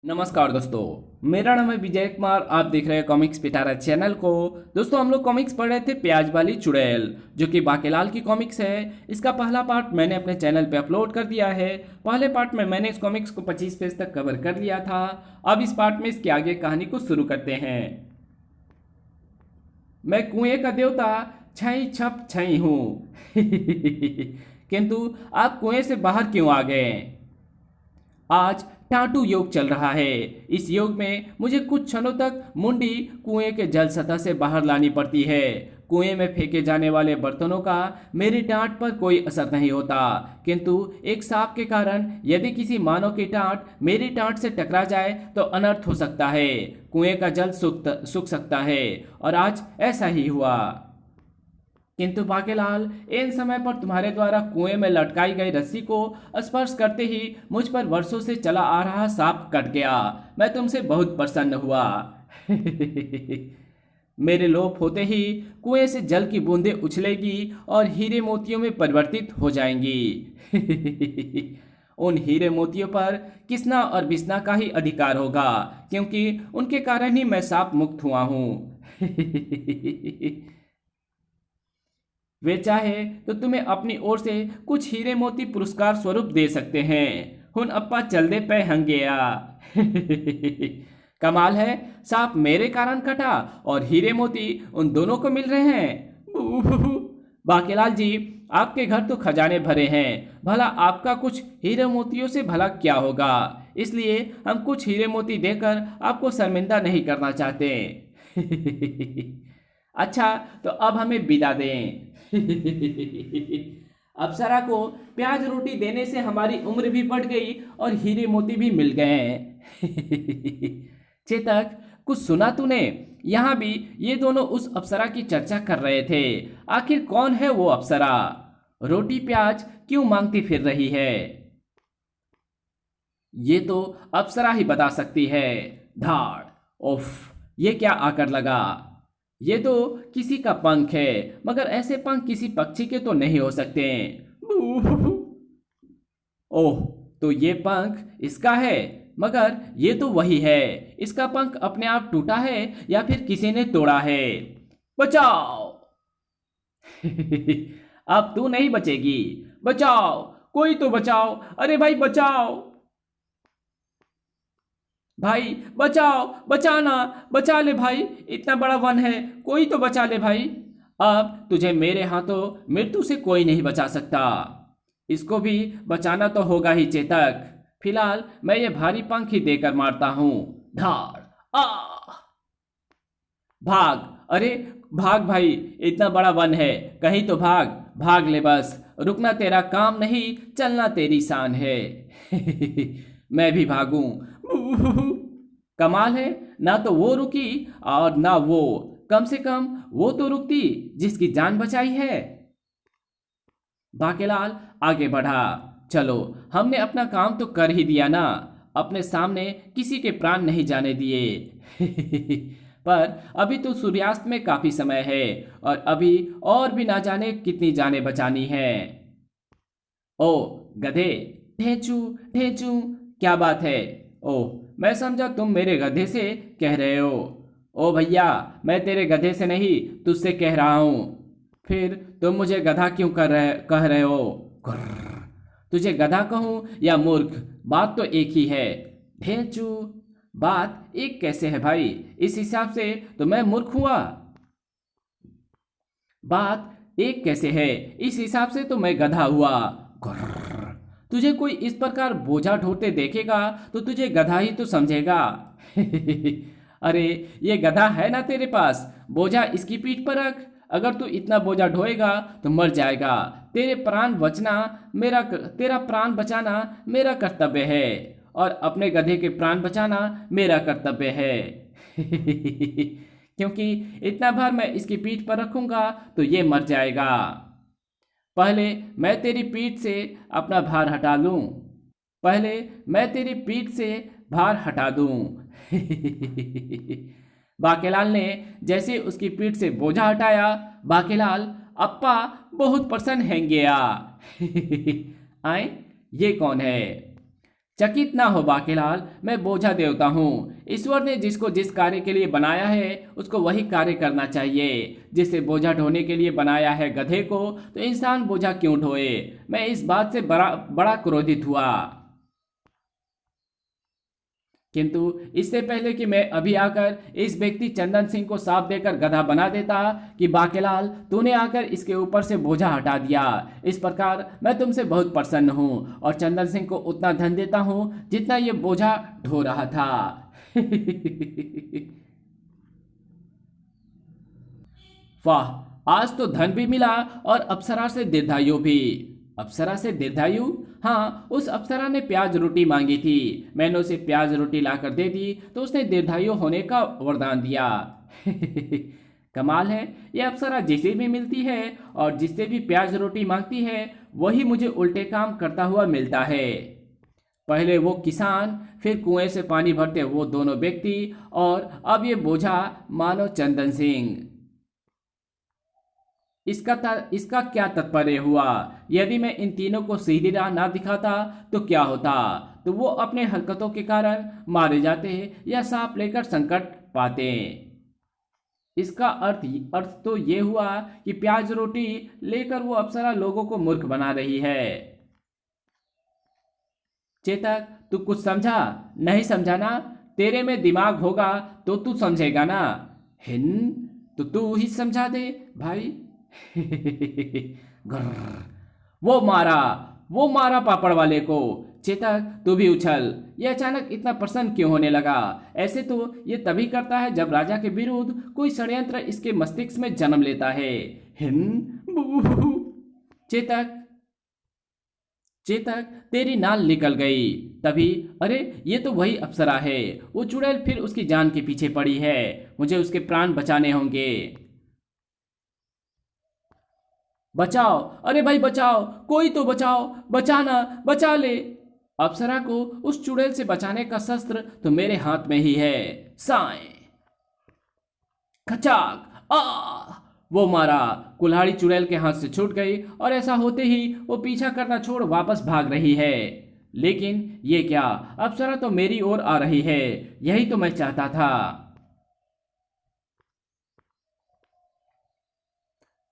नमस्कार दोस्तों, मेरा नाम है विजय कुमार। आप देख रहे हैं कॉमिक्स पिटारा चैनल को। दोस्तों, हम लोग कॉमिक्स पढ़ रहे थे प्याज वाली चुड़ैल, जो कि बाकेलाल की कॉमिक्स है। इसका पहला पार्ट मैंने अपने चैनल पे अपलोड कर दिया है। पहले पार्ट में मैंने इस कॉमिक्स को 25 पेज तक कवर कर लिया था। अब इस पार्ट में इसके आगे कहानी को शुरू करते हैं। मैं कुएं का देवता छई छप छई हूँ किंतु आप कुएं से बाहर क्यों आ गए? आज टाटू योग चल रहा है। इस योग में मुझे कुछ क्षणों तक मुंडी कुएं के जल सतह से बाहर लानी पड़ती है। कुएं में फेंके जाने वाले बर्तनों का मेरी टाट पर कोई असर नहीं होता, किंतु एक सांप के कारण यदि किसी मानव की टाट मेरी टाट से टकरा जाए तो अनर्थ हो सकता है। कुएं का जल सूख सकता है, और आज ऐसा ही हुआ। किंतु बाकेलाल, इन समय पर तुम्हारे द्वारा कुएं में लटकाई गई रस्सी को स्पर्श करते ही मुझ पर वर्षों से चला आ रहा सांप कट गया। मैं तुमसे बहुत प्रसन्न हुआ मेरे लोप होते ही कुएं से जल की बूंदें उछलेगी और हीरे मोतियों में परिवर्तित हो जाएंगी उन हीरे मोतियों पर किसना और बिसना का ही अधिकार होगा, क्योंकि उनके कारण ही मैं सांप मुक्त हुआ हूं वे चाहे तो तुम्हें अपनी ओर से कुछ हीरे मोती पुरस्कार स्वरूप दे सकते हैं। हुन अप्पा चल दे पे हंगेया कमाल है, सांप मेरे कारण कटा और हीरे मोती उन दोनों को मिल रहे हैं। बाकेलाल जी, आपके घर तो खजाने भरे हैं, भला आपका कुछ हीरे मोतियों से भला क्या होगा? इसलिए हम कुछ हीरे मोती देकर आपको शर्मिंदा नहीं करना चाहते अच्छा, तो अब हमें विदा दें अप्सरा को प्याज रोटी देने से हमारी उम्र भी बढ़ गई और हीरे मोती भी मिल गए चेतक, कुछ सुना तूने? यहां भी ये दोनों उस अप्सरा की चर्चा कर रहे थे। आखिर कौन है वो अप्सरा? रोटी प्याज क्यों मांगती फिर रही है? ये तो अप्सरा ही बता सकती है। धाड़! उफ, ये क्या आकर लगा? ये तो किसी का पंख है, मगर ऐसे पंख किसी पक्षी के तो नहीं हो सकते। ओह, तो ये पंख इसका है, मगर ये तो वही है। इसका पंख अपने आप टूटा है या फिर किसी ने तोड़ा है? बचाओ अब तू नहीं बचेगी। बचाओ, कोई तो बचाओ। अरे भाई बचाओ, भाई बचाओ, बचाना, बचा ले भाई, इतना बड़ा वन है, कोई तो बचा ले भाई। अब तुझे मेरे हाथों मृत्यु से कोई नहीं बचा सकता। इसको भी बचाना तो होगा ही चेतक। फिलहाल मैं ये भारी पंख ही देकर मारता हूं। धार! आ! भाग! अरे भाग भाई, इतना बड़ा वन है, कहीं तो भाग। भाग ले बस, रुकना तेरा काम नहीं, चलना तेरी शान है मैं भी भागूं। कमाल है, ना तो वो रुकी और ना वो। कम से कम वो तो रुकती जिसकी जान बचाई है। बाकेलाल आगे बढ़ा। चलो, हमने अपना काम तो कर ही दिया ना। अपने सामने किसी के प्राण नहीं जाने दिए पर अभी तो सूर्यास्त में काफी समय है, और अभी और भी ना जाने कितनी जानें बचानी है। ओ गधे, ढेंचू ढेंचू, क्या बात है? ओह, मैं समझा तुम मेरे गधे से कह रहे हो। ओ भैया, मैं तेरे गधे से नहीं, तुझसे कह रहा हूं। फिर तुम मुझे गधा क्यों कह रहे हो? गुर्र। तुझे गधा कहूं या मूर्ख, बात तो एक ही है। ढेंचू, बात एक कैसे है भाई? इस हिसाब से तो मैं मूर्ख हुआ। बात एक कैसे है? इस हिसाब से तो मैं गधा हुआ। गुर्र। तुझे कोई इस प्रकार बोझा ढोते देखेगा तो तुझे गधा ही तो समझेगा अरे, ये गधा है ना तेरे पास, बोझा इसकी पीठ पर रख। अगर तू इतना बोझा ढोएगा तो मर जाएगा। तेरा प्राण बचाना मेरा कर्तव्य है, और अपने गधे के प्राण बचाना मेरा कर्तव्य है क्योंकि इतना भार मैं इसकी पीठ पर रखूंगा तो ये मर जाएगा। पहले मैं तेरी पीठ से अपना भार हटा लूं। पहले मैं तेरी पीठ से भार हटा दूं बाकेलाल ने जैसे उसकी पीठ से बोझा हटाया, बाकेलाल अप्पा बहुत प्रसन्न हैं गया आए, ये कौन है? चकित ना हो बाकीलाल, मैं बोझा देवता हूँ। ईश्वर ने जिसको जिस कार्य के लिए बनाया है उसको वही कार्य करना चाहिए। जिसे बोझा ढोने के लिए बनाया है गधे को, तो इंसान बोझा क्यों ढोए। मैं इस बात से बड़ा बड़ा क्रोधित हुआ। किंतु इससे पहले कि मैं अभी आकर इस व्यक्ति चंदन सिंह को साफ देकर गधा बना देता कि बाकेलाल तूने आकर इसके ऊपर से बोझा हटा दिया। इस प्रकार मैं तुमसे बहुत प्रसन्न हूं और चंदन सिंह को उतना धन देता हूं जितना ये बोझा ढो रहा था। वाह, आज तो धन भी मिला और अप्सरा से दीर्घायु भी। अप्सरा से दीर्घायु? हाँ, उस अप्सरा ने प्याज रोटी मांगी थी। मैंने उसे प्याज रोटी लाकर दे दी तो उसने दीर्घायु होने का वरदान दिया। कमाल है, यह अप्सरा जिसे भी मिलती है और जिससे भी प्याज रोटी मांगती है वही मुझे उल्टे काम करता हुआ मिलता है। पहले वो किसान, फिर कुएं से पानी भरते वो दोनों व्यक्ति, और अब ये बोझा मानो चंदन सिंह। इसका क्या तात्पर्य हुआ? यदि मैं इन तीनों को सीधी राह ना दिखाता तो क्या होता? तो वो अपने हरकतों के कारण मारे जाते या सांप लेकर संकट पाते। इसका अर्थ तो ये हुआ कि प्याज रोटी लेकर वो अप्सरा लोगों को मूर्ख बना रही है। चेतक, तू कुछ समझा? नहीं समझा ना? तेरे में दिमाग होगा तो तू समझेगा ना। तो तू ही समझा दे भाई। ग्रर। वो मारा पापड़ वाले को। चेतक, तू भी उछल। ये अचानक इतना प्रसन्न क्यों होने लगा? ऐसे तो ये तभी करता है जब राजा के विरुद्ध कोई षड्यंत्र इसके मस्तिष्क में जन्म लेता है। चेतक, चेतक, तेरी नाल निकल गई। तभी अरे, ये तो वही अप्सरा है। वो चुड़ैल फिर उसकी जान के पीछे पड़ी है। मुझे उसके प्राण बचाने होंगे। बचाओ, अरे भाई बचाओ, कोई तो बचाओ, बचाना, बचा ले। अप्सरा को उस चुड़ैल से बचाने का शस्त्र तो मेरे हाथ में ही है। साए खचाक आ, वो मारा। कुल्हाड़ी चुड़ैल के हाथ से छूट गई और ऐसा होते ही वो पीछा करना छोड़ वापस भाग रही है। लेकिन ये क्या, अप्सरा तो मेरी ओर आ रही है। यही तो मैं चाहता था।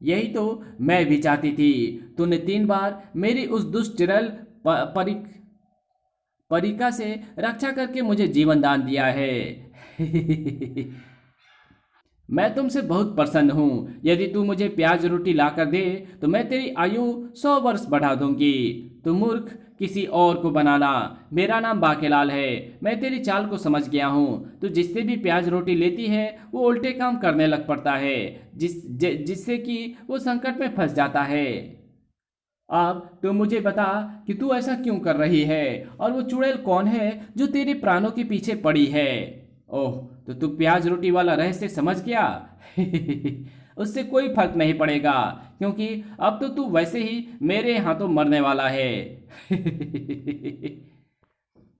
यही तो मैं भी चाहती थी। तूने 3 बार मेरी उस दुष्ट चुड़ैल परिका से रक्षा करके मुझे जीवन दान दिया है। मैं तुमसे बहुत प्रसन्न हूँ। यदि तू मुझे प्याज रोटी लाकर दे तो मैं तेरी आयु 100 वर्ष बढ़ा दूंगी। तू मूर्ख, किसी और को बनाना। मेरा नाम बाकेलाल है। मैं तेरी चाल को समझ गया हूँ। तू जिससे भी प्याज रोटी लेती है वो उल्टे काम करने लग पड़ता है, जिससे कि वो संकट में फंस जाता है। अब तू मुझे बता कि तू ऐसा क्यों कर रही है, और वो चुड़ैल कौन है जो तेरे प्राणों के पीछे पड़ी है? ओह, तो तू प्याज रोटी वाला रहस्य समझ गया। उससे कोई फर्क नहीं पड़ेगा, क्योंकि अब तो तू वैसे ही मेरे हाथों मरने वाला है।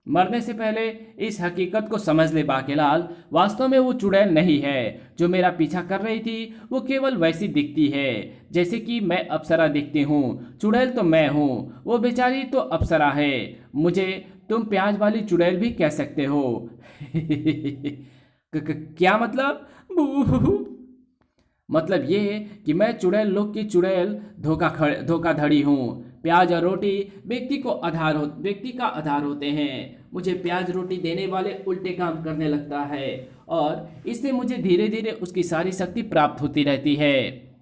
मरने से पहले इस हकीकत को समझ ले बाकेलाल, वास्तव में वो चुड़ैल नहीं है जो मेरा पीछा कर रही थी। वो केवल वैसी दिखती है जैसे कि मैं अप्सरा दिखती हूँ। चुड़ैल तो मैं हूँ, वो बेचारी तो अप्सरा है। मुझे तुम प्याज वाली चुड़ैल भी कह सकते हो। क्या मतलब? मतलब ये कि मैं चुड़ैल लोग की चुड़ैल धोखाधड़ी हूँ। प्याज और रोटी व्यक्ति का आधार होते हैं। मुझे प्याज रोटी देने वाले उल्टे काम करने लगता है और इससे मुझे धीरे धीरे उसकी सारी शक्ति प्राप्त होती रहती है।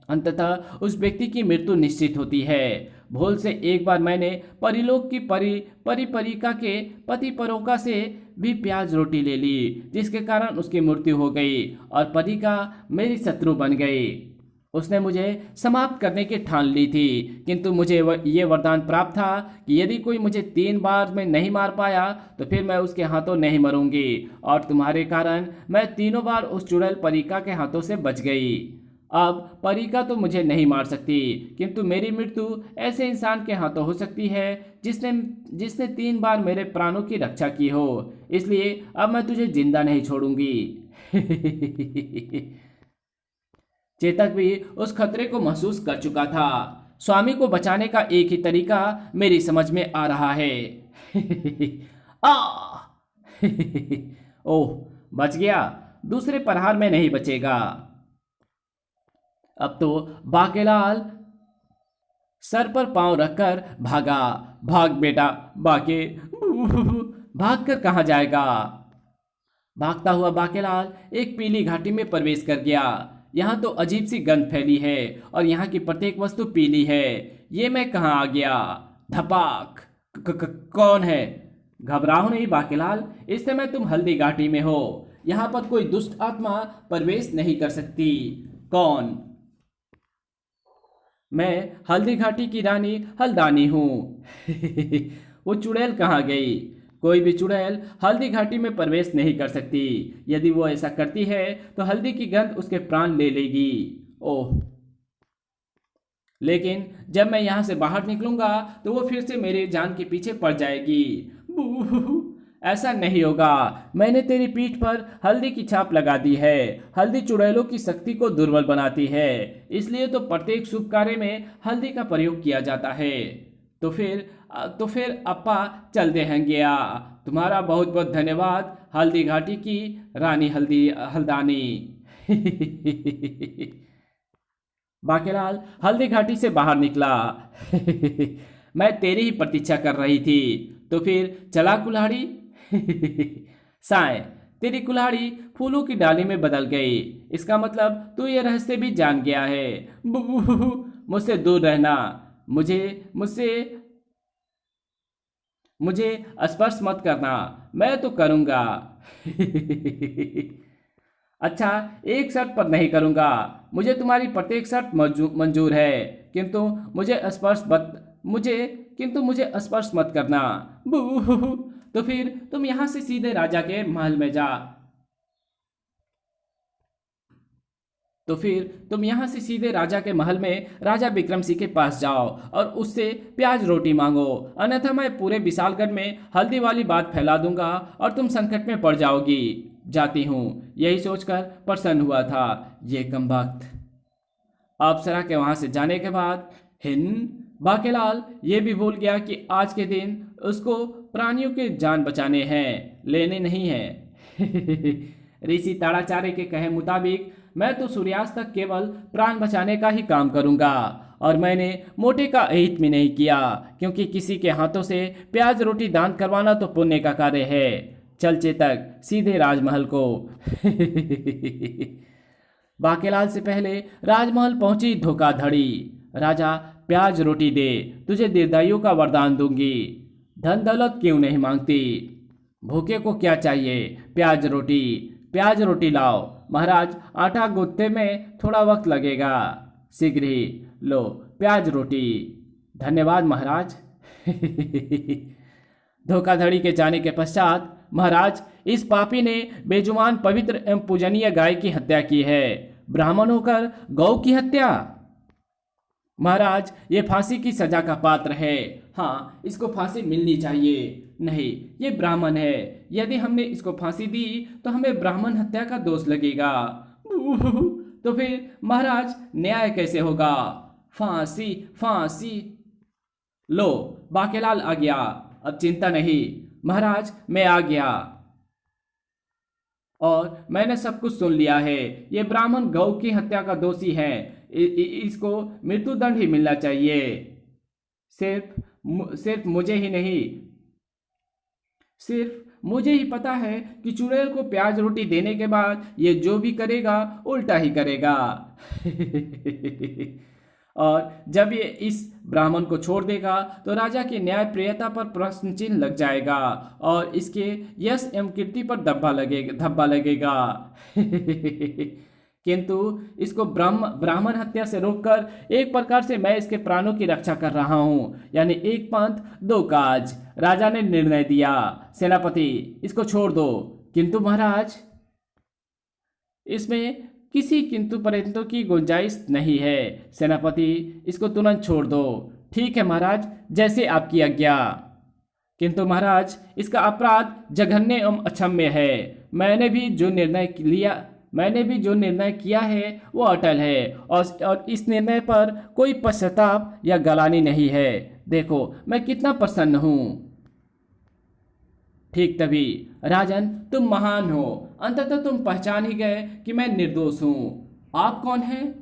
अंततः उस व्यक्ति की मृत्यु निश्चित होती है। भूल से एक बार मैंने परिलोक की परिका के पति परोका से भी प्याज रोटी ले ली, जिसके कारण उसकी मृत्यु हो गई और परिका मेरी शत्रु बन गई। उसने मुझे समाप्त करने की ठान ली थी, किंतु मुझे ये वरदान प्राप्त था कि यदि कोई मुझे 3 बार में नहीं मार पाया तो फिर मैं उसके हाथों नहीं मरूंगी, और तुम्हारे कारण मैं 3 बार उस चुड़ैल परिका के हाथों से बच गई। अब परिका तो मुझे नहीं मार सकती, किंतु मेरी मृत्यु ऐसे इंसान के हाथों हो सकती है जिसने 3 बार मेरे प्राणों की रक्षा की हो। इसलिए अब मैं तुझे जिंदा नहीं छोड़ूंगी। चेतक भी उस खतरे को महसूस कर चुका था। स्वामी को बचाने का एक ही तरीका मेरी समझ में आ रहा है। आ ओह, बच गया। दूसरे प्रहार में नहीं बचेगा। अब तो बाकेलाल सर पर पांव रखकर भागा। भाग बेटा, बाके। भागकर कहाँ जाएगा? भागता हुआ बाकेलाल एक पीली घाटी में प्रवेश कर गया। यहाँ तो अजीब सी गंध फैली है और यहाँ की प्रत्येक वस्तु पीली है। ये मैं कहाँ आ गया? धपाक। कौन है? घबराओ नहीं बाकेलाल, इस समय तुम हल्दी घाटी में हो। यहाँ पर कोई दुष्ट आत्मा प्रवेश नहीं कर सकती। कौन? मैं हल्दी घाटी की रानी हल्दानी हूँ। वो चुड़ैल कहाँ गई? कोई भी चुड़ैल हल्दी घाटी में प्रवेश नहीं कर सकती। यदि वो ऐसा करती है तो हल्दी की गंध उसके प्राण ले लेगी। ओह, लेकिन जब मैं यहाँ से बाहर निकलूंगा तो वो फिर से मेरे जान के पीछे पड़ जाएगी। बू, ऐसा नहीं होगा। मैंने तेरी पीठ पर हल्दी की छाप लगा दी है। हल्दी चुड़ैलों की शक्ति को दुर्बल बनाती है, इसलिए तो प्रत्येक शुभ कार्य में हल्दी का प्रयोग किया जाता है। तो फिर अप्पा चलते हैं गया। तुम्हारा बहुत बहुत धन्यवाद हल्दी घाटी की रानी हल्दानी। बाकेलाल हल्दी घाटी से बाहर निकला। मैं तेरी ही प्रतीक्षा कर रही थी। तो फिर चला कुल्हाड़ी। साय, तेरी कुल्हाड़ी फूलों की डाली में बदल गई। इसका मतलब तू ये रहस्य भी जान गया है। मुझसे दूर रहना। मुझे मुझसे मुझे स्पर्श मत करना। मैं तो करूंगा। अच्छा, एक शर्त पर नहीं करूंगा। मुझे तुम्हारी प्रत्येक शर्त मंजूर है, किंतु मुझे स्पर्श मत करना। तो फिर तुम यहां से सीधे राजा के महल में जा। तो फिर तुम यहां से सीधे राजा के महल में राजा विक्रम सिंह के पास जाओ और उससे प्याज रोटी मांगो, अन्यथा मैं पूरे विशालगढ़ में हल्दी वाली बात फैला दूंगा और तुम संकट में पड़ जाओगी। जाती हूँ। यही सोचकर प्रसन्न हुआ था ये कमबख्त। अप्सरा के वहां से जाने के बाद बाकेलाल ये भी भूल गया कि आज के दिन उसको प्राणियों के जान बचाने हैं, लेने नहीं है। ऋषि ताड़ाचार्य के कहे मुताबिक मैं तो सूर्यास्त तक केवल प्राण बचाने का ही काम करूंगा, और मैंने मोटे का अहित भी नहीं किया, क्योंकि किसी के हाथों से प्याज रोटी दान करवाना तो पुण्य का कार्य है। चल चेतक, सीधे राजमहल को। बाकेलाल से पहले राजमहल पहुंची धोखाधड़ी। राजा, प्याज रोटी दे, तुझे दीर्घायु का वरदान दूंगी। धन दौलत क्यों नहीं मांगती? भूखे को क्या चाहिए? प्याज रोटी। प्याज रोटी लाओ। महाराज, आटा गूंथने में थोड़ा वक्त लगेगा, शीघ्र ही लो प्याज रोटी। धन्यवाद महाराज। धोखाधड़ी के जाने के पश्चात महाराज, इस पापी ने बेजुबान पवित्र एवं पूजनीय गाय की हत्या की है। ब्राह्मण होकर गौ की हत्या? महाराज, ये फांसी की सजा का पात्र है। हाँ, इसको फांसी मिलनी चाहिए। नहीं, ये ब्राह्मण है। यदि हमने इसको फांसी दी तो हमें ब्राह्मण हत्या का दोष लगेगा। तो फिर महाराज, न्याय कैसे होगा? फांसी, फांसी। लो, बाकेलाल आ गया। अब चिंता नहीं महाराज, मैं आ गया और मैंने सब कुछ सुन लिया है। ये ब्राह्मण गौ की हत्या का दोषी है। इसको मृत्युदंड ही मिलना चाहिए। सिर्फ मुझे ही नहीं, सिर्फ मुझे ही पता है कि चुड़ैल को प्याज रोटी देने के बाद ये जो भी करेगा उल्टा ही करेगा। और जब ये इस ब्राह्मण को छोड़ देगा तो राजा की न्यायप्रियता पर प्रश्न चिन्ह लग जाएगा और इसके यश एवं कीर्ति पर धब्बा लगेगा। किंतु इसको ब्राह्मण हत्या से रोककर एक प्रकार से मैं इसके प्राणों की रक्षा कर रहा हूँ, यानी एक पंथ दो काज। राजा ने निर्णय दिया, सेनापति इसको छोड़ दो। किंतु महाराज, इसमें किसी किंतु परंतु की गुंजाइश नहीं है। सेनापति, इसको तुरंत छोड़ दो। ठीक है महाराज, जैसे आपकी आज्ञा। किंतु महाराज, इसका अपराध जघन्य एवं अक्षम्य है। मैंने भी जो निर्णय किया है वो अटल है, और इस निर्णय पर कोई पश्चाताप या गलानी नहीं है। देखो मैं कितना प्रसन्न हूँ। ठीक तभी, राजन तुम महान हो, अंततः तुम पहचान ही गए कि मैं निर्दोष हूँ। आप कौन हैं?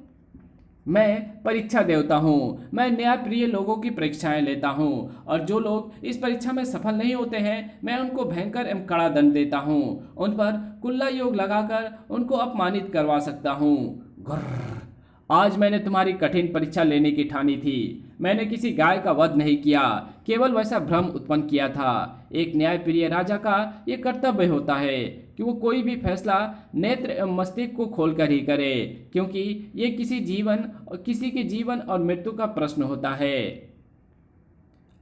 मैं परीक्षा देवता हूँ। मैं न्यायप्रिय लोगों की परीक्षाएं लेता हूँ, और जो लोग इस परीक्षा में सफल नहीं होते हैं मैं उनको भयंकर एवं कड़ा दंड देता हूँ। उन पर कुल्ला योग लगाकर उनको अपमानित करवा सकता हूँ। घुर्र। आज मैंने तुम्हारी कठिन परीक्षा लेने की ठानी थी। मैंने किसी गाय का वध नहीं किया, केवल वैसा भ्रम उत्पन्न किया था। एक न्यायप्रिय राजा का यह कर्तव्य होता है कि वो कोई भी फैसला नेत्र एवं मस्तिष्क को खोलकर ही करे, क्योंकि ये किसी के जीवन और मृत्यु का प्रश्न होता है।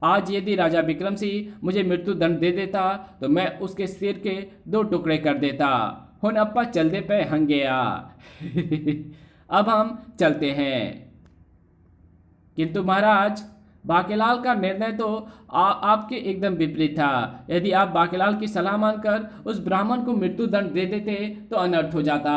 आज यदि राजा विक्रम सिंह मुझे मृत्यु दंड दे देता तो मैं उसके सिर के 2 टुकड़े कर देता। हुन अप्पा चल दे पे हंग गया। अब हम चलते हैं। किंतु महाराज, बाकेलाल का निर्णय तो आपके एकदम विपरीत था। यदि आप बाकेलाल की सलाह मानकर उस ब्राह्मण को मृत्यु दंड दे देते तो अनर्थ हो जाता।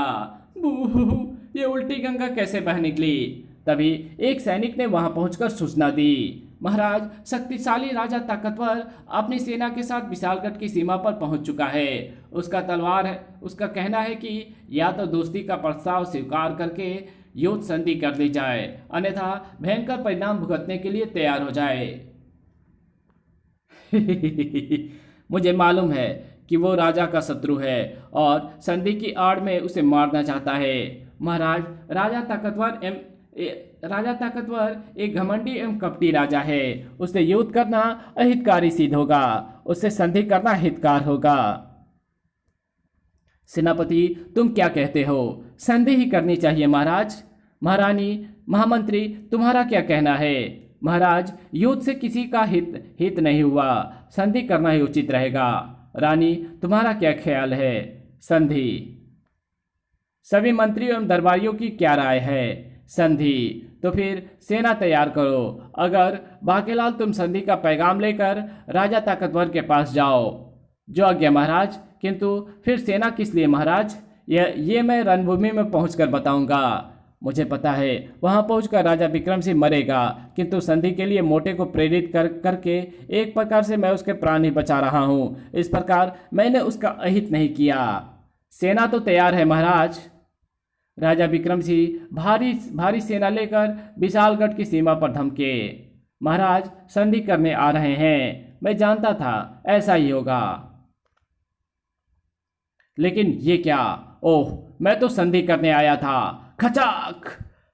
बूहू, ये उल्टी गंगा कैसे बह निकली? तभी एक सैनिक ने वहां पहुंचकर सूचना दी। महाराज, शक्तिशाली राजा ताकतवर अपनी सेना के साथ विशालगढ़ की सीमा पर पहुंच चुका है। उसका कहना है कि या तो दोस्ती का प्रस्ताव स्वीकार करके युद्ध संधि कर ली जाए, अन्यथा भयंकर परिणाम भुगतने के लिए तैयार हो जाए। मुझे मालूम है कि वो राजा का शत्रु है और संधि की आड़ में उसे मारना चाहता है। महाराज, राजा ताकतवर एक घमंडी एवं कपटी राजा है। उससे युद्ध करना अहितकारी सिद्ध होगा, उससे संधि करना हितकार होगा। सेनापति, तुम क्या कहते हो? संधि ही करनी चाहिए महाराज। महारानी, महामंत्री, तुम्हारा क्या कहना है? महाराज, युद्ध से किसी का हित नहीं हुआ, संधि करना ही उचित रहेगा। रानी, तुम्हारा क्या ख्याल है? संधि। सभी मंत्रियों एवं दरबारियों की क्या राय है? संधि। तो फिर सेना तैयार करो। अगर बाकेलाल, तुम संधि का पैगाम लेकर राजा ताकतवर के पास जाओ। जो आज्ञा महाराज। किंतु फिर सेना किस लिए महाराज? ये मैं रणभूमि में पहुंचकर बताऊंगा। मुझे पता है वहां पहुंचकर राजा विक्रम सिंह मरेगा, किंतु संधि के लिए मोटे को प्रेरित करके एक प्रकार से मैं उसके प्राण ही बचा रहा हूं। इस प्रकार मैंने उसका अहित नहीं किया। सेना तो तैयार है महाराज। राजा विक्रम सिंह भारी सेना लेकर विशालगढ़ की सीमा पर धमके। महाराज, संधि करने आ रहे हैं। मैं जानता था ऐसा ही होगा। लेकिन ये क्या? ओह, मैं तो संधि करने आया था। खचाक!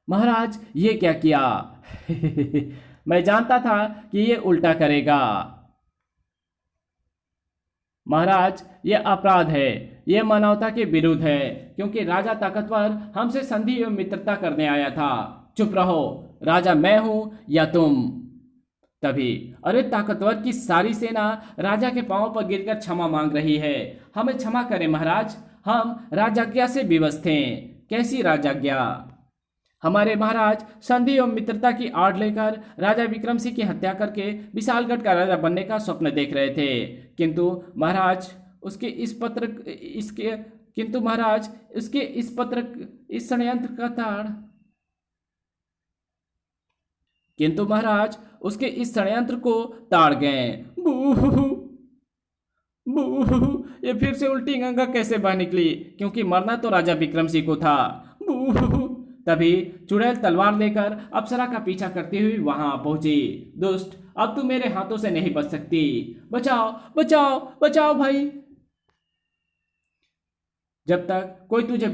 महाराज, ये क्या किया? मैं जानता था कि ये उल्टा करेगा। महाराज, यह अपराध है, यह मानवता के विरुद्ध है, क्योंकि राजा ताकतवर हमसे संधि एवं मित्रता करने आया था। चुप रहो। राजा मैं हूं या तुम? तभी, अरे ताकतवर की सारी सेना राजा के पांवों पर गिरकर क्षमा मांग रही है। हमें क्षमा करें महाराज, हम राजाज्ञा से विवश थे। कैसी राजाज्ञा? हमारे महाराज संधि एवं मित्रता की आड़ लेकर राजा विक्रम सिंह की हत्या करके विशालगढ़ का राजा बनने का स्वप्न देख रहे थे। किंतु महाराज, इस षड्यंत्र का ताड़ किंतु महाराज, उसके इस षड्यंत्र को ताड़ गए। बूहू, बूहू, ये फिर से उल्टी गंगा कैसे बह निकली? क्योंकि मरना तो राजा विक्रम सिंह को था। बूहू। तभी चुड़ैल तलवार लेकर अप्सरा का पीछा करती हुई वहां पहुंची। दुष्ट, अब तू मेरे हाथों से नहीं बच सकती। बचाओ, बचाओ, बचाओ भाई। जब तक कोई तुझे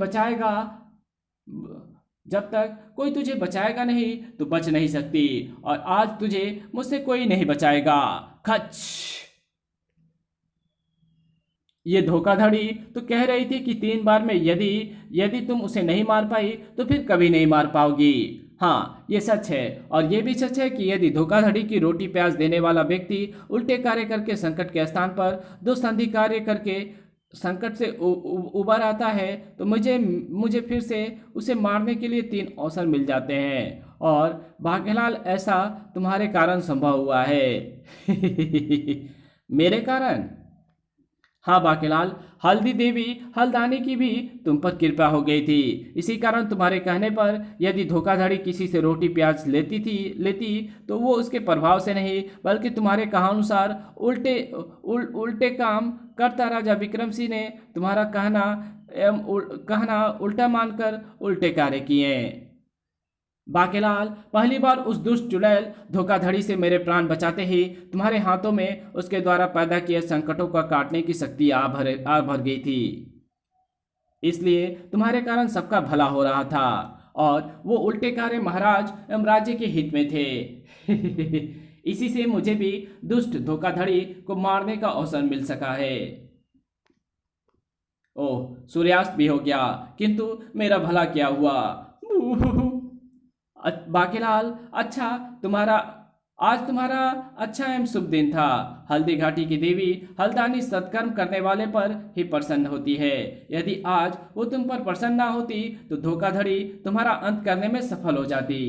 बचाएगा नहीं तो बच नहीं सकती, और आज तुझे मुझसे कोई नहीं बचाएगा। खच! ये धोखाधड़ी तो कह रही थी कि 3 बार में यदि तुम उसे नहीं मार पाई तो फिर कभी नहीं मार पाओगी। हाँ, ये सच है, और ये भी सच है कि यदि धोखाधड़ी की रोटी प्याज देने वाला व्यक्ति उल्टे कार्य करके संकट के स्थान पर 2 संधि कार्य करके संकट से उबर आता है तो मुझे फिर से उसे मारने के लिए 3 अवसर मिल जाते हैं, और बाकेलाल, ऐसा तुम्हारे कारण संभव हुआ है। मेरे कारण? हाँ बाकीलाल, हल्दी देवी हल्दानी की भी तुम पर कृपा हो गई थी। इसी कारण तुम्हारे कहने पर यदि धोखाधड़ी किसी से रोटी प्याज लेती तो वो उसके प्रभाव से नहीं बल्कि तुम्हारे कहानुसार उल्टे काम करता। राजा विक्रम सिंह ने तुम्हारा कहना उल्टा मानकर उल्टे कार्य किए। बाकेलाल, पहली बार उस दुष्ट चुड़ैल धोखाधड़ी से मेरे प्राण बचाते ही तुम्हारे हाथों में उसके द्वारा पैदा किए संकटों का काटने की शक्ति आ भर गई थी। इसलिए तुम्हारे कारण सबका भला हो रहा था और वो उल्टे कार्य महाराज एवं राज्य के हित में थे। इसी से मुझे भी दुष्ट धोखाधड़ी को मारने का अवसर मिल सका है। ओह, सूर्यास्त भी हो गया, किंतु मेरा भला क्या हुआ? बाकीलाल, अच्छा तुम्हारा आज तुम्हारा अच्छा एवं शुभ दिन था। हल्दी घाटी की देवी हल्दानी सत्कर्म करने वाले पर ही प्रसन्न होती है। यदि आज वो तुम पर प्रसन्न ना होती तो धोखाधड़ी तुम्हारा अंत करने में सफल हो जाती।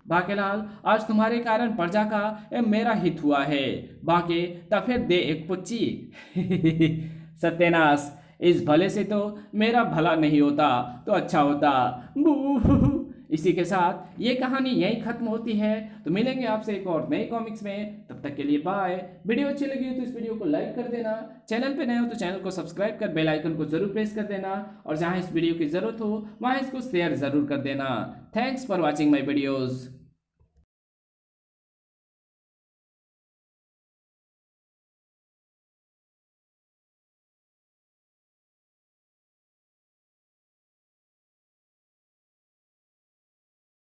बाकीलाल, आज तुम्हारे कारण प्रजा का एवं मेरा हित हुआ है। बाकी तब फिर दे एक पुच्ची। सत्यानाश, इस भले से तो मेरा भला नहीं होता तो अच्छा होता। इसी के साथ ये कहानी यहीं खत्म होती है। तो मिलेंगे आपसे एक और नए कॉमिक्स में, तब तक के लिए बाय। वीडियो अच्छी लगी हो तो इस वीडियो को लाइक कर देना, चैनल पे नए हो तो चैनल को सब्सक्राइब कर बेल आइकन को जरूर प्रेस कर देना और जहां इस वीडियो की जरूरत हो वहां इसको शेयर जरूर कर देना। Thanks for watching my videos.